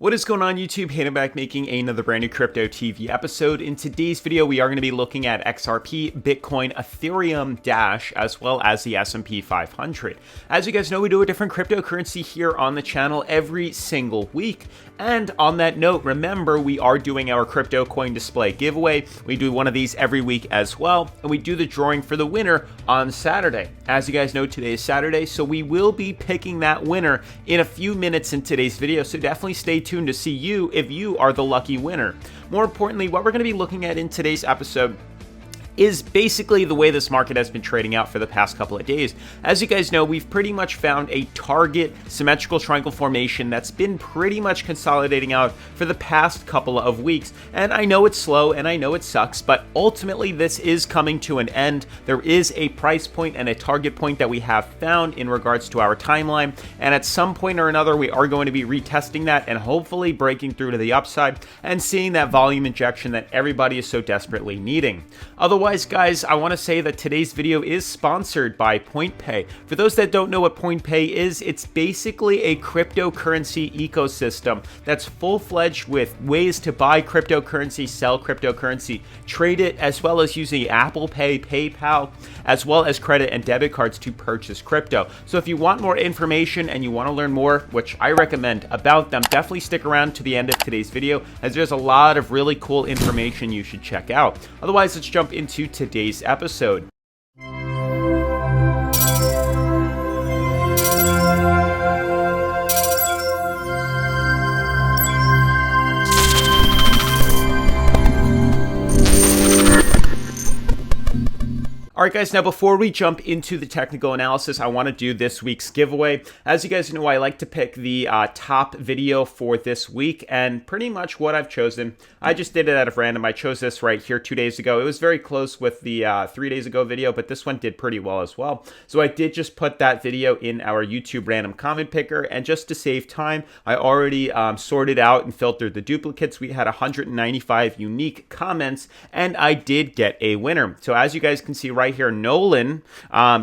What is going on YouTube? Hayden back making another brand new Crypto TV episode. In today's video, we are going to be looking at XRP, Bitcoin, Ethereum, Dash, as well as the S&P 500. As you guys know, we do a different cryptocurrency here on the channel every single week. And on that note, remember, we are doing our crypto coin display giveaway. We do one of these every week as well, and we do the drawing for the winner on Saturday. As you guys know, today is Saturday, so we will be picking that winner in a few minutes in today's video, so definitely stay tuned to see you if you are the lucky winner. More importantly, what we're going to be looking at in today's episode is basically the way this market has been trading out for the past couple of days. As you guys know, we've pretty much found a target symmetrical triangle formation that's been pretty much consolidating out for the past couple of weeks. And I know it's slow and I know it sucks, but ultimately this is coming to an end. There is a price point and a target point that we have found in regards to our timeline. And at some point or another, we are going to be retesting that and hopefully breaking through to the upside and seeing that volume injection that everybody is so desperately needing. Otherwise, guys, I want to say that today's video is sponsored by PointPay. For those that don't know what PointPay is, it's basically a cryptocurrency ecosystem that's full-fledged with ways to buy cryptocurrency, sell cryptocurrency, trade it, as well as using Apple Pay, PayPal, as well as credit and debit cards to purchase crypto. So if you want more information and you want to learn more, which I recommend about them, definitely stick around to the end of today's video, as there's a lot of really cool information you should check out. Otherwise, let's jump into today's episode. Alright guys, now before we jump into the technical analysis, I want to do this week's giveaway. As you guys know, I like to pick the top video for this week, and pretty much what I've chosen, I just did it out of random. I chose this right here 2 days ago. It was very close with the 3 days ago video, but this one did pretty well as well. So I did just put that video in our YouTube random comment picker, and just to save time, I already sorted out and filtered the duplicates. We had 195 unique comments, and I did get a winner. So as you guys can see right here, Nolan,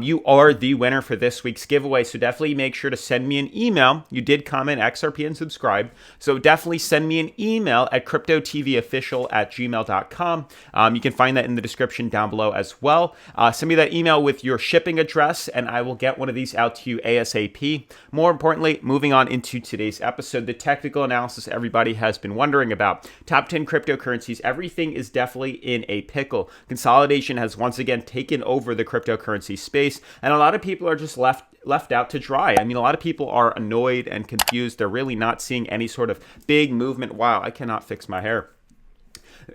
you are the winner for this week's giveaway, so definitely make sure to send me an email. You did comment XRP and subscribe, so definitely send me an email at cryptotvofficial@gmail.com. You can find that in the description down below as well. Send me that email with your shipping address and I will get one of these out to you ASAP. More importantly, moving on into today's episode, the technical analysis everybody has been wondering about. Top 10 cryptocurrencies, everything is definitely in a pickle. Consolidation has once again taken over the cryptocurrency space, and a lot of people are just left out to dry. I mean, a lot of people are annoyed and confused. They're really not seeing any sort of big movement. Wow, I cannot fix my hair.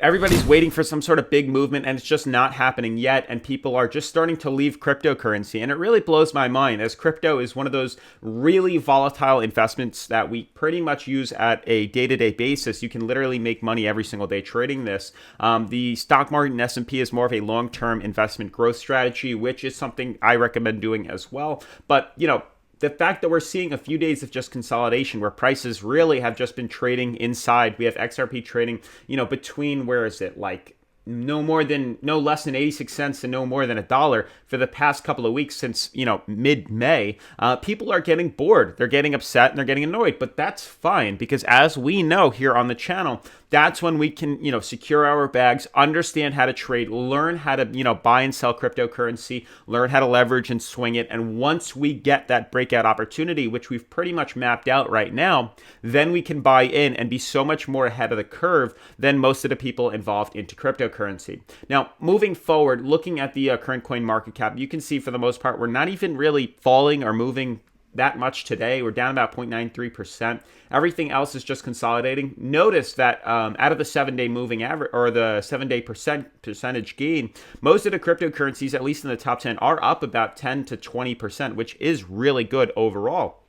Everybody's waiting for some sort of big movement, and it's just not happening yet, and people are just starting to leave cryptocurrency, and it really blows my mind, as crypto is one of those really volatile investments that we pretty much use at a day-to-day basis. You can literally make money every single day trading this. The stock market and S&P is more of a long-term investment growth strategy, which is something I recommend doing as well. But, you know, the fact that we're seeing a few days of just consolidation where prices really have just been trading inside. We have XRP trading, you know, between, where is it, like no less than 86 cents and no more than $1 for the past couple of weeks since, you know, mid-May. People are getting bored. They're getting upset and they're getting annoyed, but that's fine, because as we know here on the channel, that's when we can, you know, secure our bags, understand how to trade, learn how to, you know, buy and sell cryptocurrency, learn how to leverage and swing it. And once we get that breakout opportunity, which we've pretty much mapped out right now, then we can buy in and be so much more ahead of the curve than most of the people involved into cryptocurrency. Now, moving forward, looking at the current coin market cap, you can see for the most part, we're not even really falling or moving that much today. We're down about 0.93%. Everything else is just consolidating. Notice that out of the 7-day moving average, or the 7-day percentage gain, most of the cryptocurrencies, at least in the top 10, are up about 10 to 20%, which is really good overall.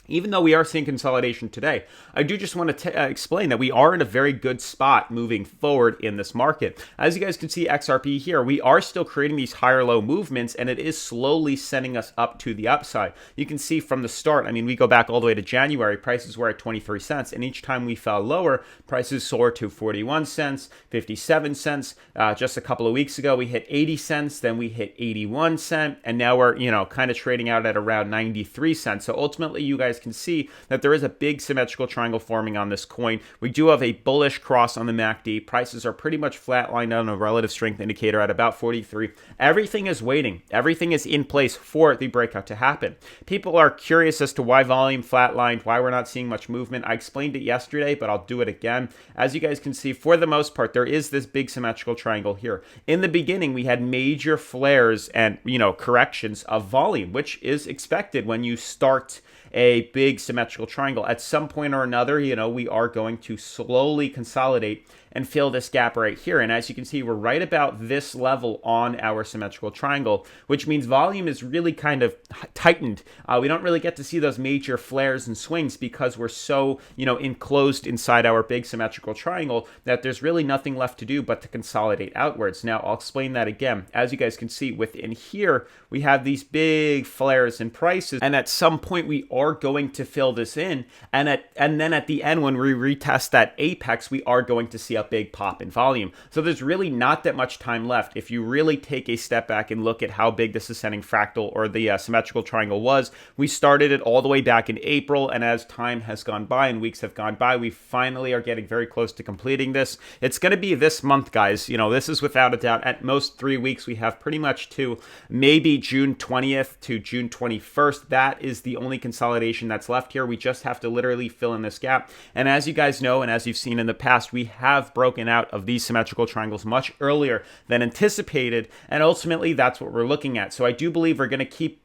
Even though we are seeing consolidation today, I do just want to explain that we are in a very good spot moving forward in this market. As you guys can see, XRP here, we are still creating these higher low movements, and it is slowly sending us up to the upside. You can see from the start, I mean, we go back all the way to January, prices were at 23 cents, and each time we fell lower, prices soared to 41 cents, 57 cents. Just a couple of weeks ago, we hit 80 cents, then we hit 81 cents, and now we're, you know, kind of trading out at around 93 cents. So ultimately, you guys can see that there is a big symmetrical triangle forming on this coin. We do have a bullish cross on the MACD. Prices are pretty much flatlined on a relative strength indicator at about 43. Everything is waiting. Everything is in place for the breakout to happen. People are curious as to why volume flatlined, why we're not seeing much movement. I explained it yesterday, but I'll do it again. As you guys can see, for the most part, there is this big symmetrical triangle here. In the beginning, we had major flares and, corrections of volume, which is expected when you start a big symmetrical triangle. At some point or another, we are going to slowly consolidate and fill this gap right here. And as you can see, we're right about this level on our symmetrical triangle, which means volume is really kind of tightened. We don't really get to see those major flares and swings because we're so, enclosed inside our big symmetrical triangle that there's really nothing left to do but to consolidate outwards. Now, I'll explain that again. As you guys can see, within here, we have these big flares in prices, and at some point we are going to fill this in, and then at the end, when we retest that apex, we are going to see a big pop in volume. So there's really not that much time left. If you really take a step back and look at how big this ascending fractal or the symmetrical triangle was, we started it all the way back in April, and as time has gone by and weeks have gone by, we finally are getting very close to completing this. It's going to be this month, guys. This is without a doubt. At most 3 weeks, we have pretty much to maybe June 20th to June 21st. That is the only consolidation that's left here. We just have to literally fill in this gap. And as you guys know, and as you've seen in the past, we have broken out of these symmetrical triangles much earlier than anticipated. And ultimately, that's what we're looking at. So I do believe we're going to keep,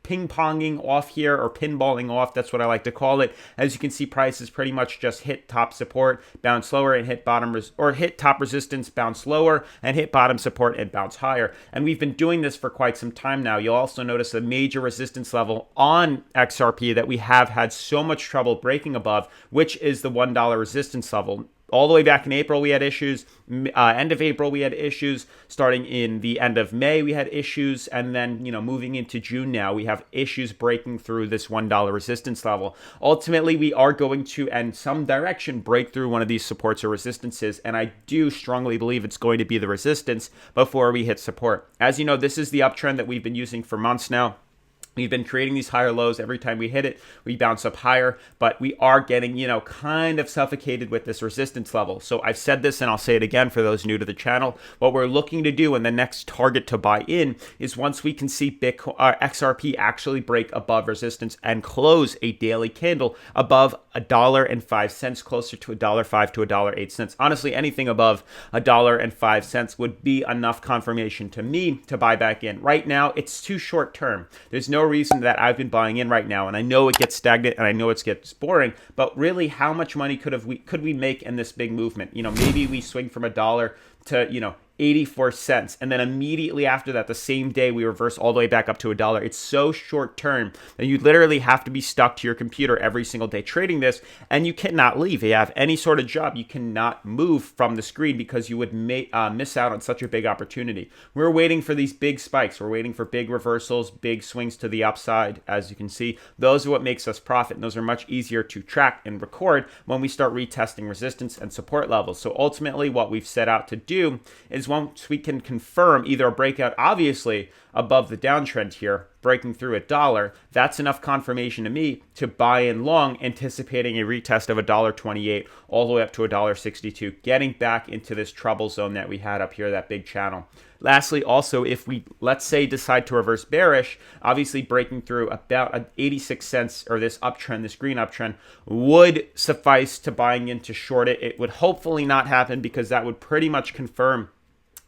ping-ponging off here, or pinballing off. That's what I like to call it. As you can see, prices pretty much just hit top support, bounce lower, and hit bottom hit top resistance, bounce lower, and hit bottom support and bounce higher. And we've been doing this for quite some time now. You'll also notice a major resistance level on XRP that we have had so much trouble breaking above, which is the $1 resistance level. All the way back in April, we had issues. End of April, we had issues. Starting in the end of May, we had issues. And then, moving into June now, we have issues breaking through this $1 resistance level. Ultimately, we are going to, in some direction, break through one of these supports or resistances. And I do strongly believe it's going to be the resistance before we hit support. As you know, this is the uptrend that we've been using for months now. We've been creating these higher lows. Every time we hit it, we bounce up higher, but we are getting, kind of suffocated with this resistance level. So I've said this and I'll say it again for those new to the channel. What we're looking to do, and the next target to buy in, is once we can see XRP actually break above resistance and close a daily candle above $1.05, closer to $1.05 to $1.08. Honestly, anything above $1.05 would be enough confirmation to me to buy back in. Right now, it's too short term. There's no reason that I've been buying in right now, and I know it gets stagnant and I know it gets boring, but really, how much money could we make in this big movement? Maybe we swing from $1 to 84 cents, and then immediately after that, the same day, we reverse all the way back up to $1. It's so short term that you literally have to be stuck to your computer every single day trading this, and you cannot leave. If you have any sort of job, you cannot move from the screen because you would miss out on such a big opportunity. We're waiting for these big spikes. We're waiting for big reversals, big swings to the upside. As you can see, those are what makes us profit, and those are much easier to track and record when we start retesting resistance and support levels. So ultimately, what we've set out to do is, once we can confirm either a breakout, obviously above the downtrend here, breaking through $1, that's enough confirmation to me to buy in long, anticipating a retest of $1.28 all the way up to $1.62, getting back into this trouble zone that we had up here, that big channel. Lastly, also, if we, let's say, decide to reverse bearish, obviously breaking through about 86 cents, or this uptrend, this green uptrend, would suffice to buying in to short it. It would hopefully not happen because that would pretty much confirm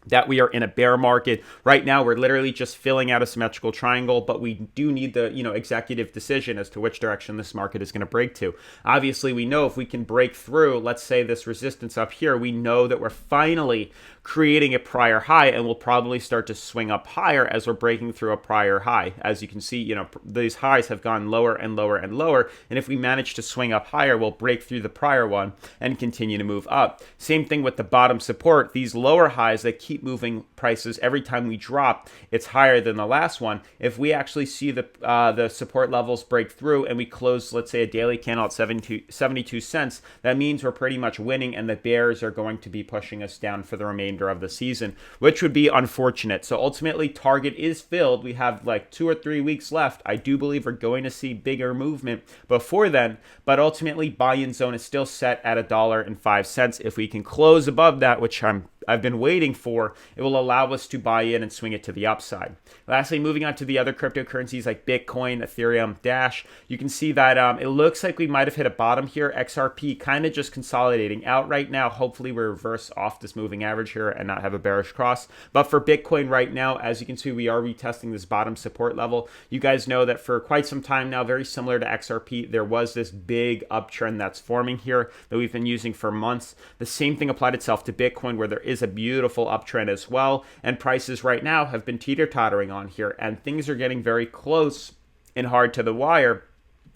that we are in a bear market. Right now, we're literally just filling out a symmetrical triangle, but we do need the, executive decision as to which direction this market is going to break to. Obviously, we know if we can break through, let's say, this resistance up here, we know that we're finally creating a prior high, and we'll probably start to swing up higher as we're breaking through a prior high. As you can see, these highs have gone lower and lower and lower, and if we manage to swing up higher, we'll break through the prior one and continue to move up. Same thing with the bottom support. These lower highs that keep moving prices. Every time we drop, it's higher than the last one. If we actually see the support levels break through and we close, let's say, a daily candle at 72 cents, that means we're pretty much winning, and the bears are going to be pushing us down for the remainder of the season, which would be unfortunate. So ultimately, target is filled. We have like 2 or 3 weeks left. I do believe we're going to see bigger movement before then, but ultimately, buy-in zone is still set at $1.05. If we can close above that, which I've been waiting for, it will allow us to buy in and swing it to the upside. Lastly, moving on to the other cryptocurrencies like Bitcoin, Ethereum, Dash, you can see that it looks like we might have hit a bottom here. XRP kind of just consolidating out right now. Hopefully we reverse off this moving average here and not have a bearish cross. But for Bitcoin right now, as you can see, we are retesting this bottom support level. You guys know that for quite some time now, very similar to XRP, there was this big uptrend that's forming here that we've been using for months. The same thing applied itself to Bitcoin, where there is a beautiful uptrend as well, and prices right now have been teeter-tottering on here, and things are getting very close and hard to the wire.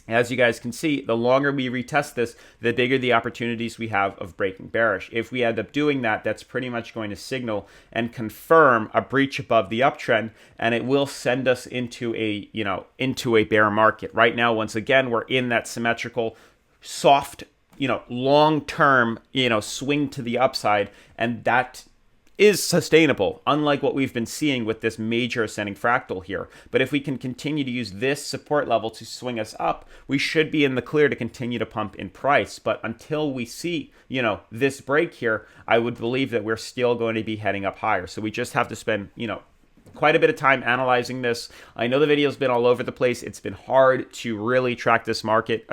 As you guys can see, the longer we retest this, the bigger the opportunities we have of breaking bearish. If we end up doing that, that's pretty much going to signal and confirm a breach above the uptrend, and it will send us into a bear market. Right now, once again, we're in that symmetrical, soft, long-term, swing to the upside, and that is sustainable, unlike what we've been seeing with this major ascending fractal here. But if we can continue to use this support level to swing us up, we should be in the clear to continue to pump in price. But until we see, this break here, I would believe that we're still going to be heading up higher. So we just have to spend, quite a bit of time analyzing this. I know the video's been all over the place. It's been hard to really attract this market,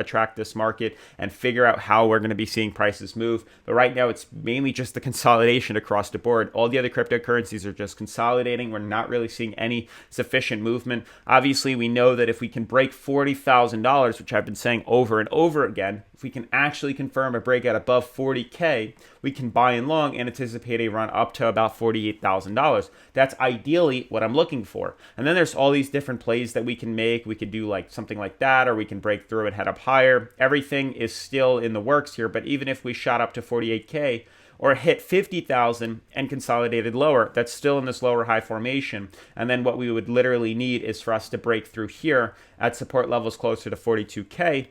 and figure out how we're going to be seeing prices move. But right now, it's mainly just the consolidation across the board. All the other cryptocurrencies are just consolidating. We're not really seeing any sufficient movement. Obviously, we know that if we can break $40,000, which I've been saying over and over again, if we can actually confirm a breakout above 40K, we can buy in long and anticipate a run up to about $48,000. That's ideally what I'm looking for. And then there's all these different plays that we can make. We could do like something like that, or we can break through and head up higher. Everything is still in the works here, but even if we shot up to 48K or hit 50,000 and consolidated lower, that's still in this lower high formation. And then what we would literally need is for us to break through here at support levels closer to 42K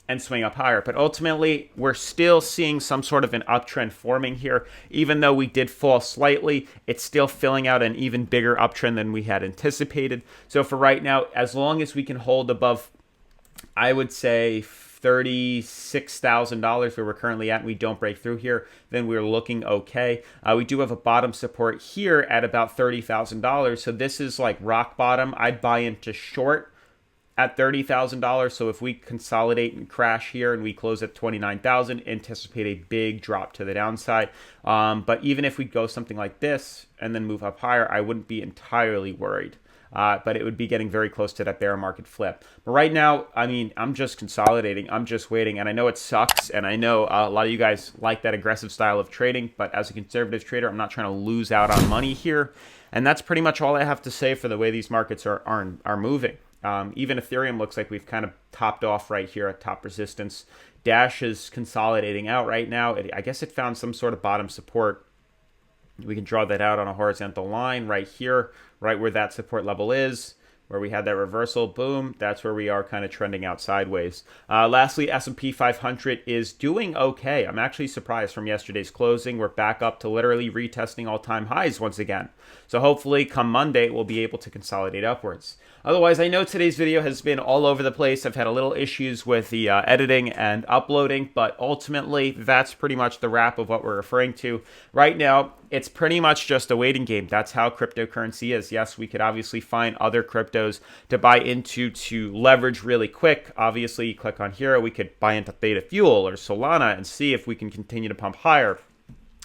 and swing up higher. But ultimately, we're still seeing some sort of an uptrend forming here. Even though we did fall slightly, it's still filling out an even bigger uptrend than we had anticipated. So for right now, as long as we can hold above, I would say, $36,000 where we're currently at, and we don't break through here, then we're looking okay. We do have a bottom support here at about $30,000. So this is like rock bottom. I'd buy into short at $30,000. So if we consolidate and crash here and we close at 29,000, anticipate a big drop to the downside. But even if we go something like this and then move up higher, I wouldn't be entirely worried. But it would be getting very close to that bear market flip. But right now, I'm just consolidating. I'm just waiting. And I know it sucks. And I know a lot of you guys like that aggressive style of trading. But as a conservative trader, I'm not trying to lose out on money here. And that's pretty much all I have to say for the way these markets are moving. Even Ethereum looks like we've kind of topped off right here at top resistance. Dash is consolidating out right now. I guess it found some sort of bottom support. We can draw that out on a horizontal line right here, right where that support level is, where we had that reversal. Boom, that's where we are kind of trending out sideways. Lastly, S&P 500 is doing okay. I'm actually surprised from yesterday's closing. We're back up to literally retesting all-time highs once again. So hopefully come Monday, we'll be able to consolidate upwards. Otherwise, I know today's video has been all over the place. I've had a little issues with the editing and uploading, but ultimately, that's pretty much the wrap of what we're referring to. Right now, it's pretty much just a waiting game. That's how cryptocurrency is. Yes, we could obviously find other cryptos to buy into to leverage really quick. Obviously, you click on here, we could buy into Beta Fuel or Solana and see if we can continue to pump higher.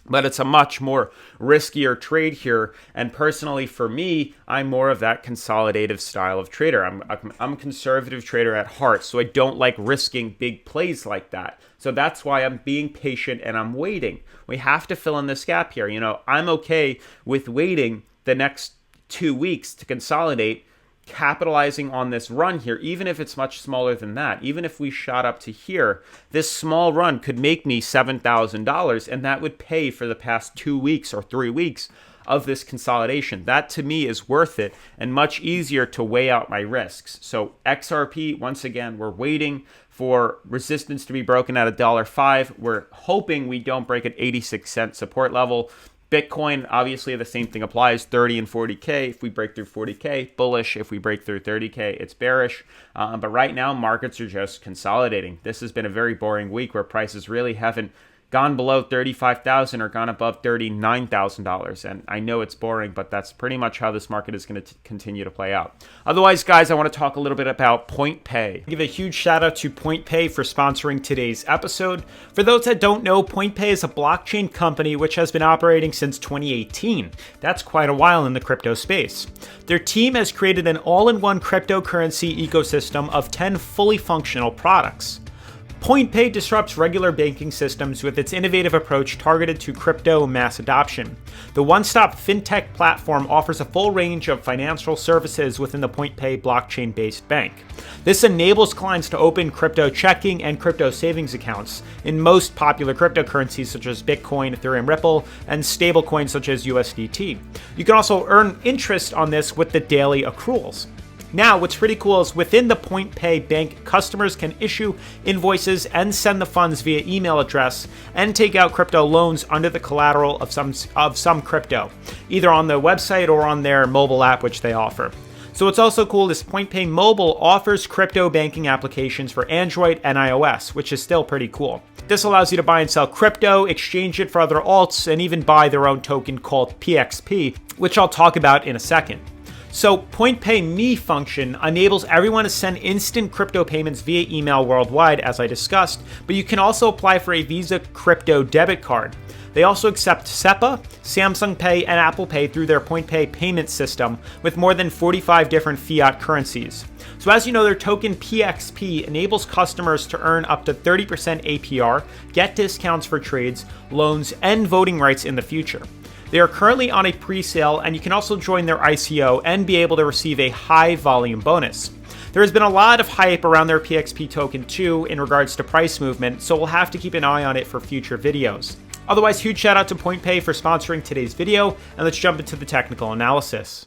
But it's a much more riskier trade here. And personally, for me, I'm more of that consolidative style of trader. I'm a conservative trader at heart, so I don't like risking big plays like that. So that's why I'm being patient and I'm waiting. We have to fill in this gap here. I'm okay with waiting the next 2 weeks to consolidate, capitalizing on this run here, even if it's much smaller than that. Even if we shot up to here, this small run could make me $7,000, and that would pay for the past 2 weeks or 3 weeks of this consolidation. That to me is worth it and much easier to weigh out my risks. So XRP, once again, we're waiting for resistance to be broken at $1.05. We're hoping we don't break an 86-cent support level. Bitcoin, obviously the same thing applies, 30 and 40K. If we break through 40K, bullish. If we break through 30K, it's bearish. But right now, markets are just consolidating. This has been a very boring week where prices really haven't gone below $35,000 or gone above $39,000. And I know it's boring, but that's pretty much how this market is going to continue to play out. Otherwise, guys, I want to talk a little bit about PointPay. Give a huge shout out to PointPay for sponsoring today's episode. For those that don't know, PointPay is a blockchain company which has been operating since 2018. That's quite a while in the crypto space. Their team has created an all-in-one cryptocurrency ecosystem of 10 fully functional products. PointPay disrupts regular banking systems with its innovative approach targeted to crypto mass adoption. The one-stop fintech platform offers a full range of financial services within the PointPay blockchain-based bank. This enables clients to open crypto checking and crypto savings accounts in most popular cryptocurrencies such as Bitcoin, Ethereum, Ripple, and stablecoins such as USDT. You can also earn interest on this with the daily accruals. Now, what's pretty cool is within the PointPay bank, customers can issue invoices and send the funds via email address and take out crypto loans under the collateral of some crypto, either on the website or on their mobile app, which they offer. So what's also cool is PointPay Mobile offers crypto banking applications for Android and iOS, which is still pretty cool. This allows you to buy and sell crypto, exchange it for other alts, and even buy their own token called PXP, which I'll talk about in a second. So PointPay Me function enables everyone to send instant crypto payments via email worldwide, as I discussed, but you can also apply for a Visa crypto debit card. They also accept SEPA, Samsung Pay, and Apple Pay through their PointPay payment system with more than 45 different fiat currencies. So as you know, their token PXP enables customers to earn up to 30% APR, get discounts for trades, loans, and voting rights in the future. They are currently on a pre-sale, and you can also join their ICO and be able to receive a high volume bonus. There has been a lot of hype around their PXP token too in regards to price movement, so we'll have to keep an eye on it for future videos. Otherwise, huge shout out to PointPay for sponsoring today's video, and let's jump into the technical analysis.